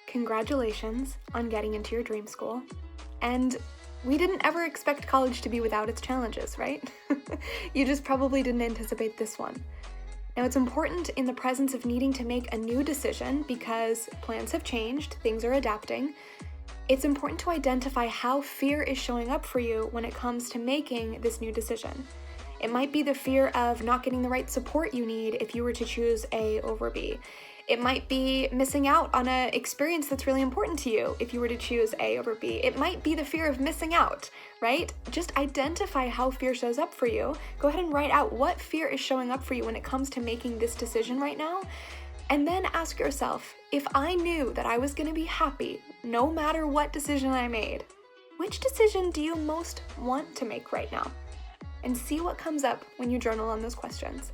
Congratulations on getting into your dream school. And we didn't ever expect college to be without its challenges, right? You just probably didn't anticipate this one. Now, it's important in the presence of needing to make a new decision because plans have changed, things are adapting. It's important to identify how fear is showing up for you when it comes to making this new decision. It might be the fear of not getting the right support you need if you were to choose A over B. It might be missing out on an experience that's really important to you if you were to choose A over B. It might be the fear of missing out, right? Just identify how fear shows up for you. Go ahead and write out what fear is showing up for you when it comes to making this decision right now. And then ask yourself, if I knew that I was going to be happy no matter what decision I made, which decision do you most want to make right now? And see what comes up when you journal on those questions.